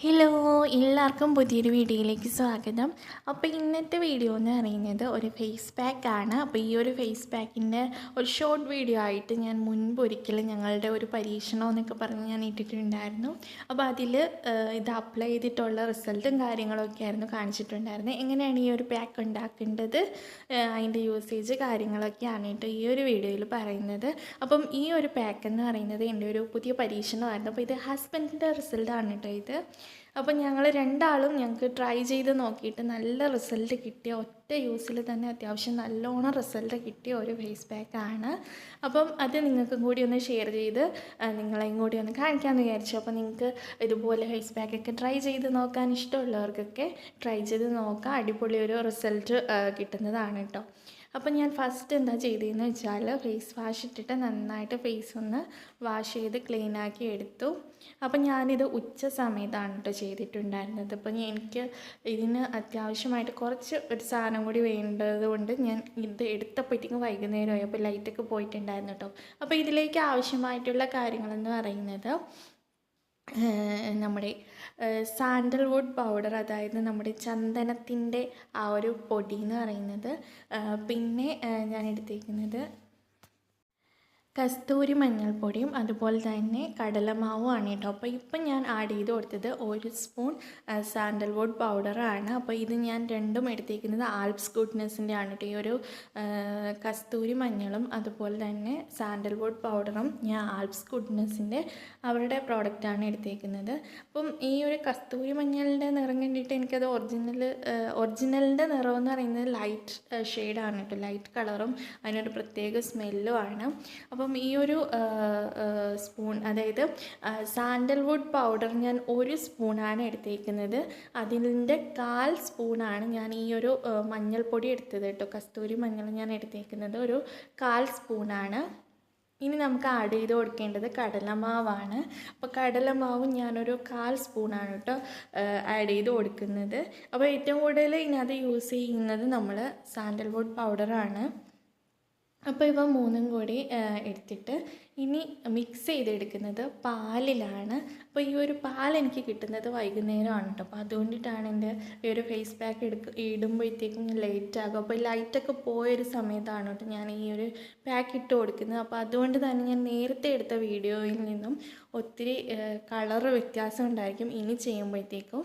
Hello, എല്ലാവർക്കും പുതിയൊരു വീഡിയോയിലേക്ക് സ്വാഗതം. അപ്പോൾ ഇന്നത്തെ വീഡിയോ എന്ന് പറയുന്നത് ഒരു ഫേസ് പാക്കാണ്. അപ്പോൾ ഈ ഒരു ഫേസ് പാക്കിൻ്റെ ഒരു ഷോർട്ട് വീഡിയോ ആയിട്ട് ഞാൻ മുൻപ് ഒരിക്കലും ഞങ്ങളുടെ ഒരു പരീക്ഷണം എന്നൊക്കെ പറഞ്ഞ് ഞാൻ ഇട്ടിട്ടുണ്ടായിരുന്നു. അപ്പോൾ അതിൽ ഇത് അപ്ലൈ ചെയ്തിട്ടുള്ള റിസൾട്ടും കാര്യങ്ങളൊക്കെ ആയിരുന്നു കാണിച്ചിട്ടുണ്ടായിരുന്നത്. എങ്ങനെയാണ് ഈ ഒരു പാക്ക് ഉണ്ടാക്കേണ്ടത്, അതിൻ്റെ യൂസേജ് കാര്യങ്ങളൊക്കെയാണ് കേട്ടോ ഈ ഒരു വീഡിയോയിൽ പറയുന്നത്. അപ്പം ഈ ഒരു പാക്ക് എന്ന് പറയുന്നത് എൻ്റെ ഒരു പുതിയ പരീക്ഷണമായിരുന്നു. അപ്പോൾ ഇത് ഹസ്ബൻഡിൻ്റെ റിസൾട്ടാണ് കേട്ടോ ഇത്. അപ്പം ഞങ്ങൾ രണ്ടാളും ഞങ്ങൾക്ക് ട്രൈ ചെയ്ത് നോക്കിയിട്ട് നല്ല റിസൾട്ട് കിട്ടിയ, ഒറ്റ യൂസിൽ തന്നെ അത്യാവശ്യം നല്ലോണം റിസൾട്ട് കിട്ടിയ ഒരു ഫേസ് പാക്കാണ്. അപ്പം അത് നിങ്ങൾക്കും കൂടി ഒന്ന് ഷെയർ ചെയ്ത് നിങ്ങളെയും കൂടി ഒന്ന് കാണിക്കാമെന്ന് വിചാരിച്ചു. അപ്പോൾ നിങ്ങൾക്ക് ഇതുപോലെ ഫേസ് പാക്കൊക്കെ ട്രൈ ചെയ്ത് നോക്കാൻ ഇഷ്ടമുള്ളവർക്കൊക്കെ ട്രൈ ചെയ്ത് നോക്കാം. അടിപൊളി ഒരു റിസൾട്ട് കിട്ടുന്നതാണ് കേട്ടോ. അപ്പം ഞാൻ ഫസ്റ്റ് എന്താ ചെയ്തതെന്ന് വെച്ചാൽ ഫേസ് വാഷ് ഇട്ടിട്ട് നന്നായിട്ട് ഫേസ് ഒന്ന് വാഷ് ചെയ്ത് ക്ലീനാക്കി എടുത്തു. അപ്പം ഞാനിത് ഉച്ച സമയത്താണ് കേട്ടോ ചെയ്തിട്ടുണ്ടായിരുന്നത്. അപ്പം എനിക്ക് ഇതിന് അത്യാവശ്യമായിട്ട് കുറച്ച് ഒരു സാധനം കൂടി വേണ്ടത് കൊണ്ട് ഞാൻ ഇത് എടുത്തപ്പോഴത്തേക്കും വൈകുന്നേരമായി. അപ്പോൾ ലൈറ്റൊക്കെ പോയിട്ടുണ്ടായിരുന്നു കേട്ടോ. അപ്പോൾ ഇതിലേക്ക് ആവശ്യമായിട്ടുള്ള കാര്യങ്ങളെന്ന് പറയുന്നത് നമ്മുടെ സാൻഡൽവുഡ് പൗഡർ, അതായത് നമ്മുടെ ചന്ദനത്തിൻ്റെ ആ ഒരു പൊടി എന്ന് പറയുന്നത്, പിന്നെ ഞാൻ എടുത്തിരിക്കുന്നത് കസ്തൂരി മഞ്ഞൾപ്പൊടിയും അതുപോലെ തന്നെ കടലമാവുമാണ് കേട്ടോ. അപ്പോൾ ഇപ്പം ഞാൻ ആഡ് ചെയ്ത് കൊടുത്തത് 1 സ്പൂൺ സാൻഡൽവുഡ് പൗഡറാണ്. അപ്പോൾ ഇത് ഞാൻ രണ്ടും എടുത്തിരിക്കുന്നത് ആൽപ്സ് ഗുഡ്നെസ്സിൻ്റെ ആണ് കേട്ടോ. ഈ ഒരു കസ്തൂരി മഞ്ഞളും അതുപോലെ തന്നെ സാൻഡൽവുഡ് പൗഡറും ഞാൻ ആൽപ്സ് ഗുഡ്നെസ്സിൻ്റെ അവരുടെ പ്രോഡക്റ്റാണ് എടുത്തിരിക്കുന്നത്. അപ്പം ഈ ഒരു കസ്തൂരി മഞ്ഞളിൻ്റെ നിറം കണ്ടിട്ട് എനിക്കത് ഒറിജിനലിൻ്റെ നിറം എന്ന് പറയുന്നത് ലൈറ്റ് ഷെയ്ഡാണ് കേട്ടോ, ലൈറ്റ് കളറും അതിനൊരു പ്രത്യേക സ്മെല്ലുമാണ്. അപ്പം ഈ ഒരു സ്പൂൺ, അതായത് സാൻഡൽവുഡ് പൗഡർ ഞാൻ 1 സ്പൂണാണ് എടുത്തേക്കുന്നത്. അതിൻ്റെ 1/4 സ്പൂണാണ് ഞാൻ ഈ ഒരു മഞ്ഞൾപ്പൊടി എടുത്തത് കേട്ടോ. കസ്തൂരി മഞ്ഞൾ ഞാൻ എടുത്തേക്കുന്നത് ഒരു 1/4 സ്പൂണാണ്. ഇനി നമുക്ക് ആഡ് ചെയ്ത് കൊടുക്കേണ്ടത് കടലമാവാണ്. അപ്പോൾ കടലമാവും ഞാനൊരു 1/4 സ്പൂണാണ് കേട്ടോ ആഡ് ചെയ്ത് കൊടുക്കുന്നത്. അപ്പോൾ ഏറ്റവും കൂടുതൽ ഇതിനകത്ത് യൂസ് ചെയ്യുന്നത് നമ്മൾ സാൻഡൽവുഡ് പൗഡറാണ്. അപ്പോൾ ഇവ മൂന്നും കൂടി എടുത്തിട്ട് ഇനി മിക്സ് ചെയ്തെടുക്കുന്നത് പാലിലാണ്. അപ്പോൾ ഈ ഒരു പാൽ എനിക്ക് കിട്ടുന്നത് വൈകുന്നേരമാണ് കേട്ടോ. അപ്പോൾ അതുകൊണ്ടിട്ടാണ് എൻ്റെ ഈ ഒരു ഫേസ് പാക്ക് ഇടുമ്പോഴത്തേക്കും ലേറ്റ് ആകും. അപ്പോൾ ലൈറ്റൊക്കെ പോയൊരു സമയത്താണ് കേട്ടോ ഞാൻ ഈ ഒരു പാക്ക് ഇട്ട് കൊടുക്കുന്നത്. അപ്പോൾ അതുകൊണ്ട് തന്നെ ഞാൻ നേരത്തെ എടുത്ത വീഡിയോയിൽ നിന്നും ഒത്തിരി കളറ് വ്യത്യാസം ഉണ്ടായിരിക്കും ഇനി ചെയ്യുമ്പോഴത്തേക്കും.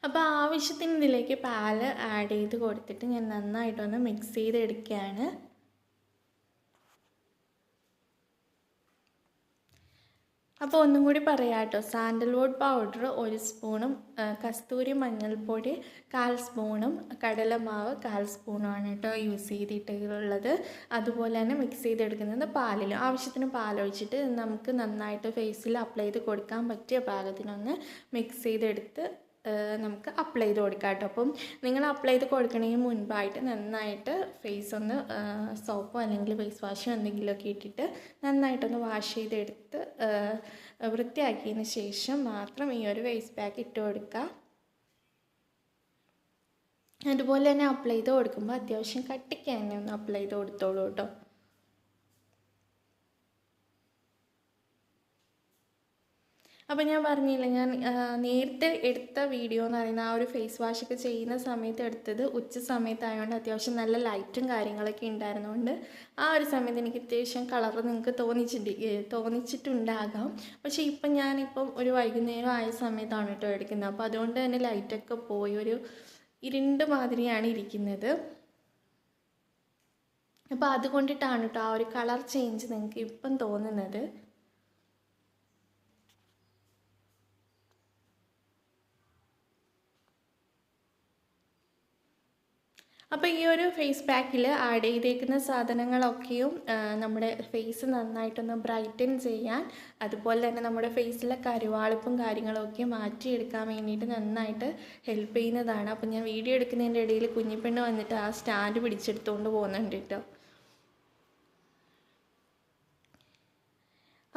അപ്പോൾ ആവശ്യത്തിന് ഇതിലേക്ക് പാൽ ആഡ് ചെയ്ത് കൊടുത്തിട്ട് ഞാൻ നന്നായിട്ടൊന്ന് മിക്സ് ചെയ്തെടുക്കുകയാണ്. അപ്പോൾ ഒന്നും കൂടി പറയാം കേട്ടോ. സാൻഡൽവുഡ് പൗഡർ 1 സ്പൂണും കസ്തൂരി മഞ്ഞൾപ്പൊടി 1/4 സ്പൂണും കടലമാവ് 1/4 സ്പൂണുമാണ് കേട്ടോ യൂസ് ചെയ്തിട്ടുള്ളത്. അതുപോലെ തന്നെ മിക്സ് ചെയ്തെടുക്കുന്നത് പാലിൽ, ആവശ്യത്തിന് പാലൊഴിച്ചിട്ട് നമുക്ക് നന്നായിട്ട് ഫേസിൽ അപ്ലൈ ചെയ്ത് കൊടുക്കാൻ പറ്റിയ പാകത്തിനൊന്ന് മിക്സ് ചെയ്തെടുത്ത് നമുക്ക് അപ്ലൈ ചെയ്ത് കൊടുക്കാം കേട്ടോ. അപ്പം നിങ്ങൾ അപ്ലൈ ചെയ്ത് കൊടുക്കണതിന് മുൻപായിട്ട് നന്നായിട്ട് ഫേസ് ഒന്ന് സോപ്പോ അല്ലെങ്കിൽ ഫേസ് വാഷോ എന്തെങ്കിലുമൊക്കെ ഇട്ടിട്ട് നന്നായിട്ടൊന്ന് വാഷ് ചെയ്തെടുത്ത് വൃത്തിയാക്കിയതിന് ശേഷം മാത്രം ഈ ഒരു ഫേസ് പാക്ക് ഇട്ട് കൊടുക്കുക. അതുപോലെ തന്നെ അപ്ലൈ ചെയ്ത് കൊടുക്കുമ്പോൾ അത്യാവശ്യം കട്ടിക്ക് തന്നെ ഒന്ന് അപ്ലൈ ചെയ്ത് കൊടുത്തോളൂ കേട്ടോ. അപ്പോൾ ഞാൻ പറഞ്ഞില്ല, ഞാൻ നേരത്തെ എടുത്ത വീഡിയോ എന്ന് പറയുന്ന ആ ഒരു ഫേസ് വാഷൊക്കെ ചെയ്യുന്ന സമയത്ത് എടുത്തത് ഉച്ച സമയത്തായതുകൊണ്ട് അത്യാവശ്യം നല്ല ലൈറ്റും കാര്യങ്ങളൊക്കെ ഉണ്ടായിരുന്നതുകൊണ്ട് ആ ഒരു സമയത്ത് എനിക്ക് അത്യാവശ്യം കളറ് നിങ്ങൾക്ക് തോന്നിച്ചിട്ടുണ്ടാകാം. പക്ഷേ ഇപ്പം ഞാനിപ്പം ഒരു വൈകുന്നേരം ആയ സമയത്താണ് കേട്ടോ എടുക്കുന്നത്. അപ്പോൾ അതുകൊണ്ട് തന്നെ ലൈറ്റൊക്കെ പോയി ഒരു ഇരുണ്ട് മാതിരിയാണ് ഇരിക്കുന്നത്. അപ്പോൾ അതുകൊണ്ടിട്ടാണ് കേട്ടോ ആ ഒരു കളർ ചേഞ്ച് നിങ്ങൾക്ക് ഇപ്പം തോന്നുന്നത്. അപ്പോൾ ഈ ഒരു ഫേസ് പാക്കിൽ ആഡ് ചെയ്തേക്കുന്ന സാധനങ്ങളൊക്കെയും നമ്മുടെ ഫേസ് നന്നായിട്ടൊന്ന് ബ്രൈറ്റൻ ചെയ്യാൻ, അതുപോലെ തന്നെ നമ്മുടെ ഫേസിലെ കരുവാളിപ്പും കാര്യങ്ങളൊക്കെ മാറ്റിയെടുക്കാൻ വേണ്ടിയിട്ട് നന്നായിട്ട് ഹെൽപ്പ് ചെയ്യുന്നതാണ്. അപ്പോൾ ഞാൻ വീഡിയോ എടുക്കുന്നതിൻ്റെ ഇടയിൽ കുഞ്ഞിപ്പെണ്ണ് വന്നിട്ട് ആ സ്റ്റാൻഡ് പിടിച്ചെടുത്തുകൊണ്ട് പോകുന്നുണ്ട് കേട്ടോ.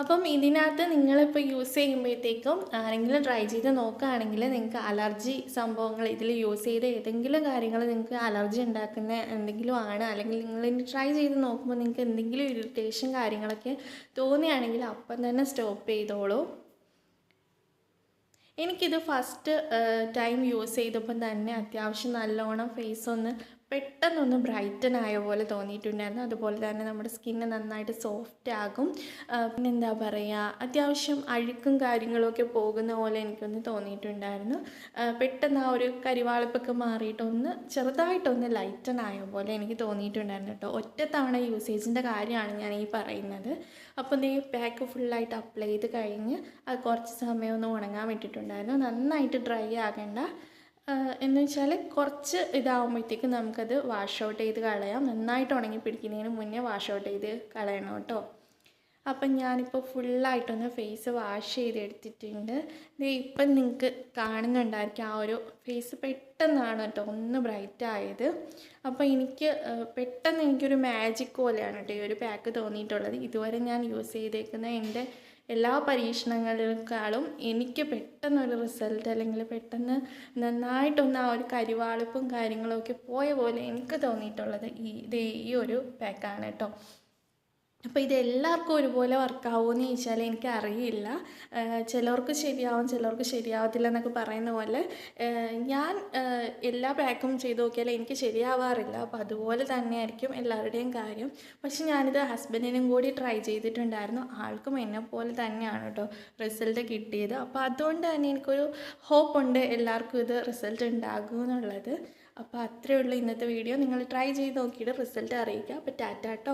അപ്പം ഇതിനകത്ത് നിങ്ങളിപ്പോൾ യൂസ് ചെയ്യുമ്പോഴത്തേക്കും ആരെങ്കിലും ട്രൈ ചെയ്ത് നോക്കുകയാണെങ്കിൽ നിങ്ങൾക്ക് അലർജി സംഭവങ്ങൾ ഇതിൽ യൂസ് ചെയ്ത് ഏതെങ്കിലും കാര്യങ്ങൾ നിങ്ങൾക്ക് അലർജി ഉണ്ടാക്കുന്ന എന്തെങ്കിലും ആണ്, അല്ലെങ്കിൽ നിങ്ങൾ ട്രൈ ചെയ്ത് നോക്കുമ്പോൾ നിങ്ങൾക്ക് എന്തെങ്കിലും ഇറിറ്റേഷൻ കാര്യങ്ങളൊക്കെ തോന്നുകയാണെങ്കിൽ അപ്പം തന്നെ സ്റ്റോപ്പ് ചെയ്തോളൂ. എനിക്കിത് ഫസ്റ്റ് ടൈം യൂസ് ചെയ്തപ്പം തന്നെ അത്യാവശ്യം നല്ലോണം ഫേസ് ഒന്ന് പെട്ടെന്നൊന്ന് ബ്രൈറ്റൻ ആയ പോലെ തോന്നിയിട്ടുണ്ടായിരുന്നു. അതുപോലെ തന്നെ നമ്മുടെ സ്കിന്ന് നന്നായിട്ട് സോഫ്റ്റ് ആകും. പിന്നെ എന്താ പറയുക, അത്യാവശ്യം അഴുക്കും കാര്യങ്ങളൊക്കെ പോകുന്ന പോലെ എനിക്കൊന്ന് തോന്നിയിട്ടുണ്ടായിരുന്നു. പെട്ടെന്ന് ആ ഒരു കരിവാളിപ്പൊക്കെ മാറിയിട്ടൊന്ന് ചെറുതായിട്ടൊന്ന് ലൈറ്റൻ ആയ പോലെ എനിക്ക് തോന്നിയിട്ടുണ്ടായിരുന്നു കേട്ടോ. ഒറ്റ തവണ യൂസേജിൻ്റെ കാര്യമാണ് ഞാൻ ഈ പറയുന്നത്. അപ്പോൾ ഈ പാക്ക് ഫുള്ളായിട്ട് അപ്ലൈ ചെയ്ത് കഴിഞ്ഞ് അത് കുറച്ച് സമയം ഒന്ന് ഉണങ്ങാൻ വിട്ടിട്ടുണ്ടായിരുന്നു. നന്നായിട്ട് ഡ്രൈ ആകേണ്ട, എന്ന് വെച്ചാൽ കുറച്ച് ഇതാകുമ്പോഴത്തേക്ക് നമുക്കത് വാഷ് ഔട്ട് ചെയ്ത് കളയാം. നന്നായിട്ട് ഉണങ്ങി പിടിക്കുന്നതിന് മുന്നേ വാഷ് ഔട്ട് ചെയ്ത് കളയണം കേട്ടോ. അപ്പം ഞാനിപ്പോൾ ഫുള്ളായിട്ടൊന്ന് ഫേസ് വാഷ് ചെയ്തെടുത്തിട്ടുണ്ട്. ഇത് ഇപ്പം നിങ്ങൾക്ക് കാണുന്നുണ്ടായിരിക്കും ആ ഒരു ഫേസ് പെട്ടെന്നാണ് കേട്ടോ ഒന്ന് ബ്രൈറ്റ് ആയത്. അപ്പോൾ എനിക്ക് പെട്ടെന്ന് എനിക്കൊരു മാജിക് പോലെയാണ് കേട്ടോ ഈ ഒരു പാക്ക് തോന്നിയിട്ടുള്ളത്. ഇതുവരെ ഞാൻ യൂസ് ചെയ്തേക്കുന്ന എൻ്റെ എല്ലാ പരീക്ഷണങ്ങളെക്കാളും എനിക്ക് പെട്ടെന്നൊരു റിസൾട്ട്, അല്ലെങ്കിൽ പെട്ടെന്ന് നന്നായിട്ടൊന്ന് ആ ഒരു കരിവാളിപ്പും കാര്യങ്ങളൊക്കെ പോയ പോലെ എനിക്ക് തോന്നിയിട്ടുള്ളത് ഈ ഒരു പാക്കാണ് കേട്ടോ. അപ്പോൾ ഇതെല്ലാവർക്കും ഒരുപോലെ വർക്കാവുമെന്ന് ചോദിച്ചാൽ എനിക്കറിയില്ല. ചിലർക്ക് ശരിയാവും, ചിലർക്ക് ശരിയാവത്തില്ല എന്നൊക്കെ പറയുന്ന പോലെ ഞാൻ എല്ലാ പാക്കും ചെയ്ത് നോക്കിയാലും എനിക്ക് ശരിയാവാറില്ല. അപ്പോൾ അതുപോലെ തന്നെയായിരിക്കും എല്ലാവരുടെയും കാര്യം. പക്ഷെ ഞാനിത് ഹസ്ബൻഡിനും കൂടി ട്രൈ ചെയ്തിട്ടുണ്ടായിരുന്നു. ആൾക്കും എന്നെപ്പോലെ തന്നെയാണ് കേട്ടോ റിസൾട്ട് കിട്ടിയത്. അപ്പോൾ അതുകൊണ്ട് തന്നെ എനിക്കൊരു ഹോപ്പുണ്ട് എല്ലാവർക്കും ഇത് റിസൾട്ട് ഉണ്ടാകും എന്നുള്ളത്. അപ്പോൾ അത്രയേ ഉള്ളൂ ഇന്നത്തെ വീഡിയോ. നിങ്ങൾ ട്രൈ ചെയ്ത് നോക്കിയിട്ട് റിസൾട്ട് അറിയിക്കുക. അപ്പോൾ ടാറ്റ കേട്ടോ.